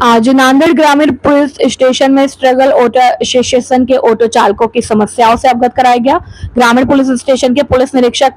आज नांदेड़ ग्रामीण police station में स्ट्रगल ऑटो एसोसिएशन के ऑटो चालकों की समस्याओं से अवगत कराया गया। ग्रामीण पुलिस स्टेशन के पुलिस निरीक्षक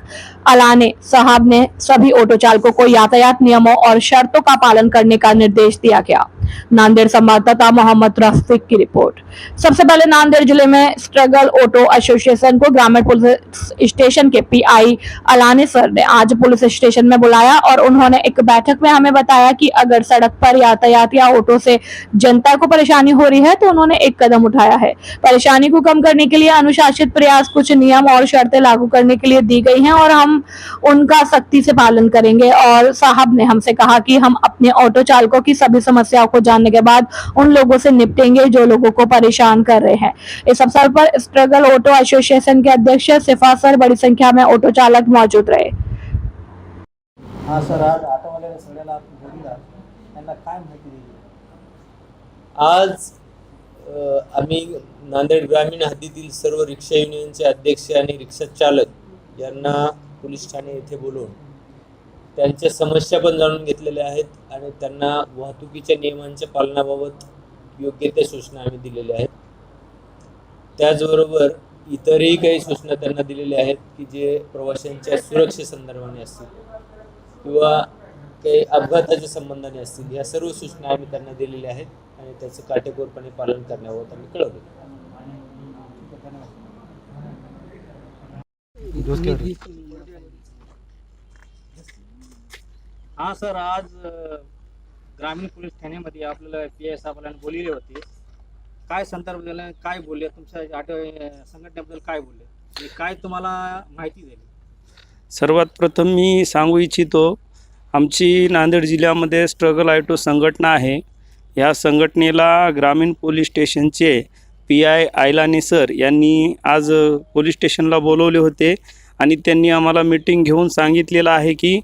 अलाने साहब ने सभी ऑटो चालकों को यातायात नियमों और शर्तों का पालन करने का निर्देश दिया गया। नांदेड़ संवाददाता मोहम्मद रफीक की रिपोर्ट। सबसे पहले नांदेड़ जिले में स्ट्रगल ऑटो एसोसिएशन को ग्रामीण पुलिस स्टेशन के पीआई अलाने सर ने आज पुलिस स्टेशन में बुलाया और उन्होंने एक बैठक में हमें बताया कि अगर सड़क पर यातायात या ऑटो से जनता को परेशानी हो रही है तो उन्होंने एक कदम उठाया है। परेशानी को कम करने के लिए अनुशासित प्रयास कुछ नियम और शर्तें लागू करने के लिए दी गई हैं और हम उनका सख्ती से पालन करेंगे। और साहब ने हमसे कहा कि हम अपने ऑटो चालकों की सभी समस्याओं को जानने के बाद उन लोगों से निपटेंगे जो लोगों को परेशान कर रहे हैं। इस अवसर पर स्ट्रगल ऑटो एसोसिएशन के अध्यक्ष सिफा सर बड़ी संख्या में ऑटो चालक मौजूद रहे। हाँ सर, आज ऑटोवाले सगळ्याला आपण बोलूया त्यांना काय माहिती दिली? आज आम्ही नांदेड ग्रामीण हद्दीतील सर्व रिक्षा युनियनचे अध्यक्ष आणि रिक्षा चालक यांना पोलीस ठाणे येथे बोलवून त्यांच्या समस्या पण जाणून घेतलेल्या आहेत आणि त्यांना वाहतुकीच्या नियमांच्या पालनाबाबत योग्य त्या सूचना आम्ही दिलेल्या आहेत। त्याचबरोबर इतरही काही सूचना त्यांना दिलेल्या आहेत की जे प्रवाशांच्या सुरक्षेसंदर्भाने असतील किंवा काही अपघाताच्या संबंधाने असतील, या सर्व सूचना आम्ही त्यांना दिलेल्या आहेत आणि त्याचं काटेकोरपणे पालन करण्याबाबत आम्ही कळवलं। हाँ सर, आज ग्रामीण पोलीस ठाण्यामध्ये आपल्याला पीआय साहेबांनी बोलले होते। काय संदर्भ दिला, काय बोलले, तुमच्या ऑटो संघटनेबद्दल काय बोलले, काय तुम्हाला माहिती दिली? सर्वात प्रथम मी सांगू इच्छितो, आमची नांदेड जिल्ह्यामध्ये स्ट्रगल ऑटो संघटना आहे। या संघटनेला ग्रामीण पोलीस स्टेशनचे पीआय आयलाने सर यांनी आज पोलीस स्टेशनला बोलवले होते आणि त्यांनी आम्हाला मीटिंग घेऊन सांगितलेलं आहे की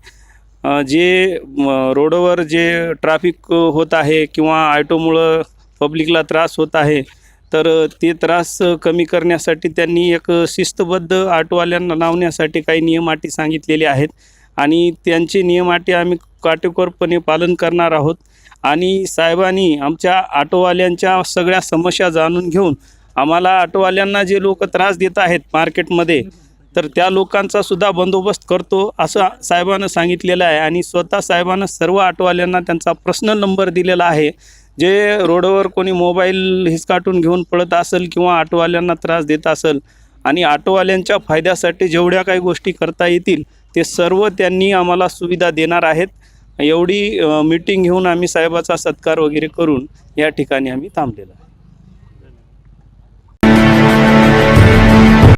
जे रोडवर जे ट्रॅफिक होत आहे किंवा ऑटोमुळं पब्लिकला त्रास होत आहे, तर ते त्रास कमी करण्यासाठी त्यांनी एक शिस्तबद्ध ऑटोवाल्यांना लावण्यासाठी काही नियम अटी सांगितलेले आहेत आणि त्यांचे नियम अटी आम्ही काटेकोरपणे पालन करणार आहोत। आणि साहेबांनी आमच्या ऑटोवाल्यांच्या सगळ्या समस्या जाणून घेऊन आम्हाला ऑटोवाल्यांना जे लोक त्रास देत आहेत मार्केटमध्ये, तर त्या लोकांचा सुद्धा बंदोबस्त करतो असं साहेबांना सांगितलेलं आहे। आणि स्वतः साहेबांना सर्व ऑटोवाल्यांना त्यांचा पर्सनल नंबर दिलेला आहे। जे रोडवर कोणी मोबाईल हिसकाटून घेऊन पळत असेल किंवा ऑटोवाल्यांना त्रास देत असेल आणि ऑटोवाल्यांच्या फायद्यासाठी जेवढ्या काही गोष्टी करता येतील ते सर्व त्यांनी आम्हाला सुविधा देणार आहेत। एवढी मीटिंग घेऊन आम्ही साहेबाचा सत्कार वगैरे करून या ठिकाणी आम्ही थांबलेलो आहे।